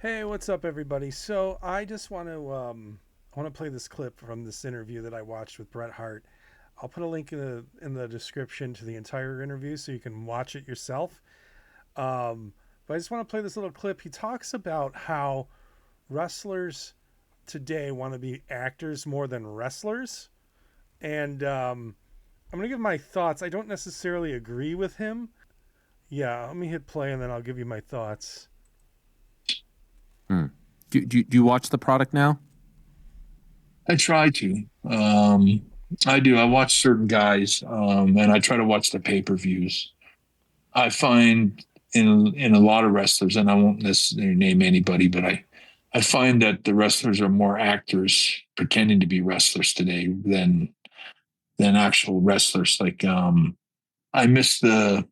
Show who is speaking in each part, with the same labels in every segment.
Speaker 1: Hey, what's up, everybody? So I just want to play this clip from this interview that I watched with Bret Hart. I'll put a link in the description to the entire interview so you can watch it yourself. But I just want to play this little clip. He talks about how wrestlers today want to be actors more than wrestlers, and I'm gonna give my thoughts. I don't necessarily agree with him. Yeah, let me hit play and then I'll give you my thoughts.
Speaker 2: Hmm. Do you watch the product now?
Speaker 3: I try to. I do. I watch certain guys, and I try to watch the pay-per-views. I find in a lot of wrestlers, and I won't necessarily name anybody, but I find that the wrestlers are more actors pretending to be wrestlers today than actual wrestlers. I miss the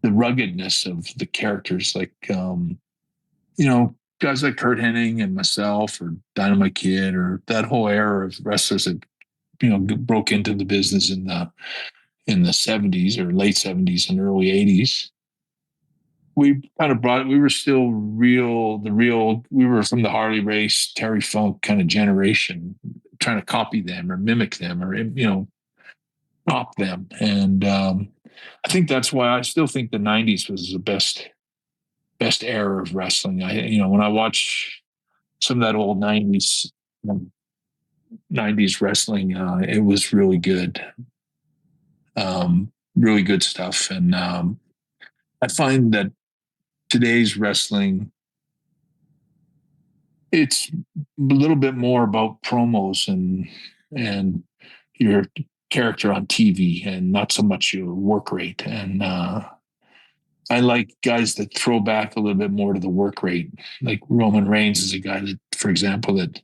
Speaker 3: ruggedness of the characters, guys like Kurt Hennig and myself, or Dynamite Kid, or that whole era of wrestlers that broke into the business in the 70s or late 70s and early 80s. We kind of brought we were still we were from the Harley Race, Terry Funk kind of generation, trying to copy them or mimic them or top them. And I think that's why I still think the 90s was the best era of wrestling. When I watch some of that old 90s wrestling, it was really good. Really good stuff. And I find that today's wrestling, it's a little bit more about promos and your character on TV, and not so much your work rate. And I like guys that throw back a little bit more to the work rate. Like Roman Reigns is a guy that, for example, that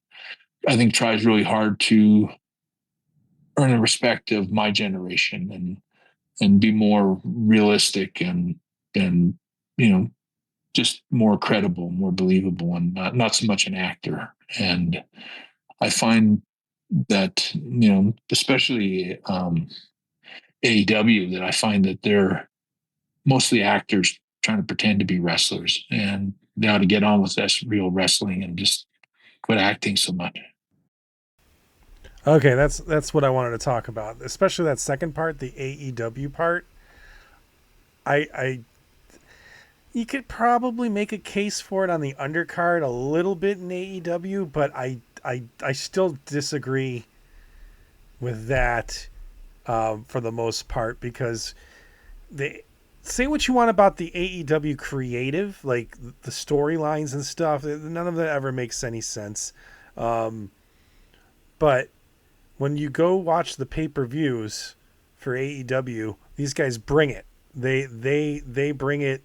Speaker 3: I think tries really hard to earn the respect of my generation and be more realistic and you know just more credible, more believable, and not so much an actor. And I find that especially AEW, that I find that they're mostly actors trying to pretend to be wrestlers, and they ought to get on with this real wrestling and just quit acting so much.
Speaker 1: Okay, that's what I wanted to talk about, especially that second part, the AEW part. I you could probably make a case for it on the undercard a little bit in AEW, but I still disagree with that for the most part because they say what you want about the AEW creative, like the storylines and stuff. None of that ever makes any sense. Um, but when you go watch the pay-per-views for AEW, these guys bring it. They bring it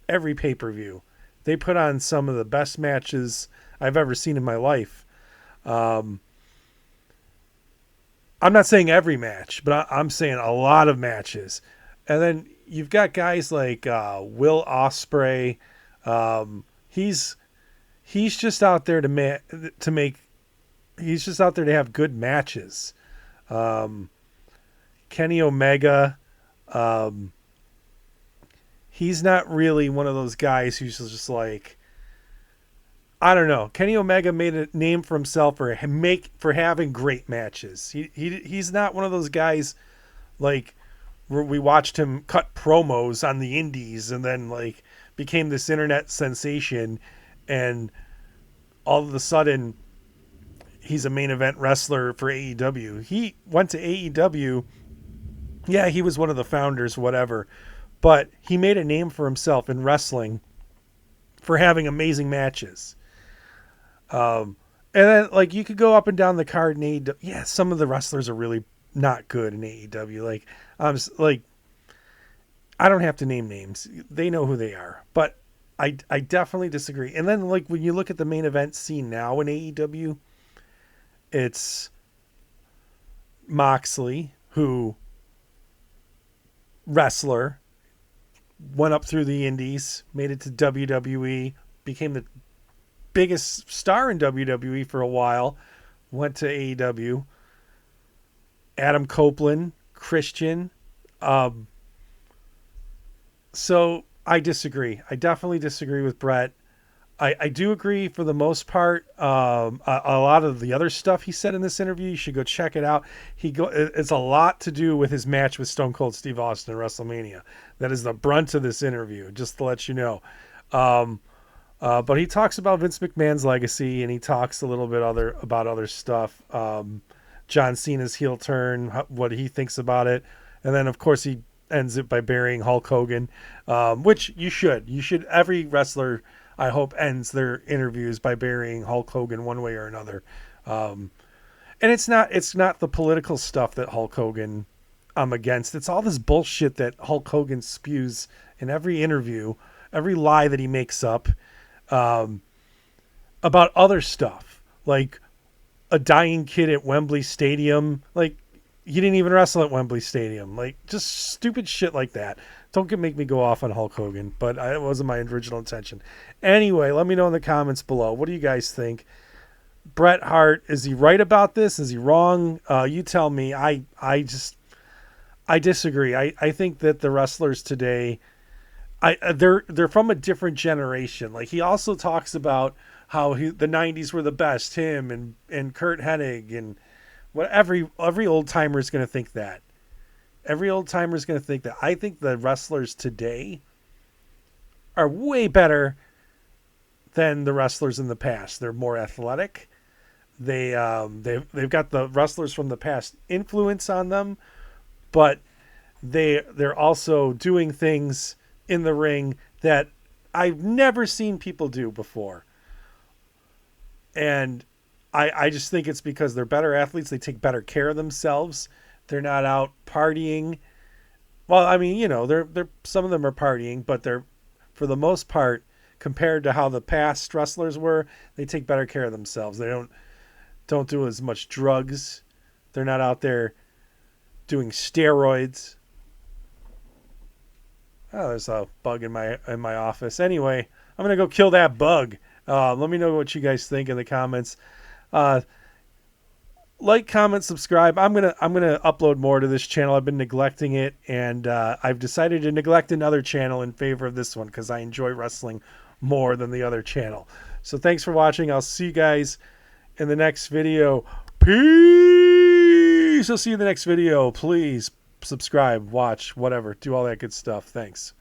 Speaker 1: every pay-per-view. They put on some of the best matches I've ever seen in my life. Um, I'm not saying every match, but I'm saying a lot of matches. And then you've got guys like Will Ospreay. He's just out there to make. He's just out there to have good matches. Um, Kenny Omega. Um, he's not really one of those guys who's just like, I don't know. Kenny Omega made a name for himself for having great matches. He's not one of those guys like where we watched him cut promos on the indies and then like became this internet sensation, and all of a sudden he's a main event wrestler for AEW. He went to AEW. Yeah, he was one of the founders, whatever, but he made a name for himself in wrestling for having amazing matches. Um, and then like you could go up and down the card in AEW. Yeah, some of the wrestlers are really not good in AEW. Like like I don't have to name names; they know who they are. But I definitely disagree. And then like when you look at the main event scene now in AEW, it's Moxley, who wrestler went up through the indies, made it to WWE, became the biggest star in WWE for a while, went to AEW. Adam Copeland, Christian. Um, so I disagree. I definitely disagree with Bret. I do agree for the most part. A lot of the other stuff he said in this interview, you should go check it out. It's a lot to do with his match with Stone Cold Steve Austin at WrestleMania. That is the brunt of this interview, just to let you know. But he talks about Vince McMahon's legacy, and he talks a little bit about other stuff. John Cena's heel turn, what he thinks about it, and then of course he ends it by burying Hulk Hogan, which you should. You should. Every wrestler, I hope, ends their interviews by burying Hulk Hogan one way or another. And it's not the political stuff that Hulk Hogan I'm against. It's all this bullshit that Hulk Hogan spews in every interview, every lie that he makes up, about other stuff, like a dying kid at Wembley Stadium. Like, he didn't even wrestle at Wembley Stadium. Like, just stupid shit like that. Don't make me go off on Hulk Hogan, but it wasn't my original intention. Anyway, let me know in the comments below. What do you guys think? Bret Hart, is he right about this? Is he wrong? You tell me. I disagree. I think that the wrestlers today, they're from a different generation. Like, he also talks about how the 90s were the best, him and Kurt Hennig, and what every old timer is going to think that. Every old timer is going to think that. I think the wrestlers today are way better than the wrestlers in the past. They're more athletic. They've got the wrestlers from the past influence on them, but they're also doing things in the ring that I've never seen people do before. And I just think it's because they're better athletes. They take better care of themselves. They're not out partying. Well, I mean, they're some of them are partying, but they're, for the most part, compared to how the past wrestlers were, they take better care of themselves. They don't do as much drugs. They're not out there doing steroids. Oh, there's a bug in my office. Anyway, I'm gonna go kill that bug. Let me know what you guys think in the comments. Like, comment, subscribe. I'm gonna upload more to this channel. I've been neglecting it, and I've decided to neglect another channel in favor of this one because I enjoy wrestling more than the other channel. So thanks for watching. I'll see you guys in the next video. Peace. I'll see you in the next video. Please subscribe, watch, whatever. Do all that good stuff. Thanks.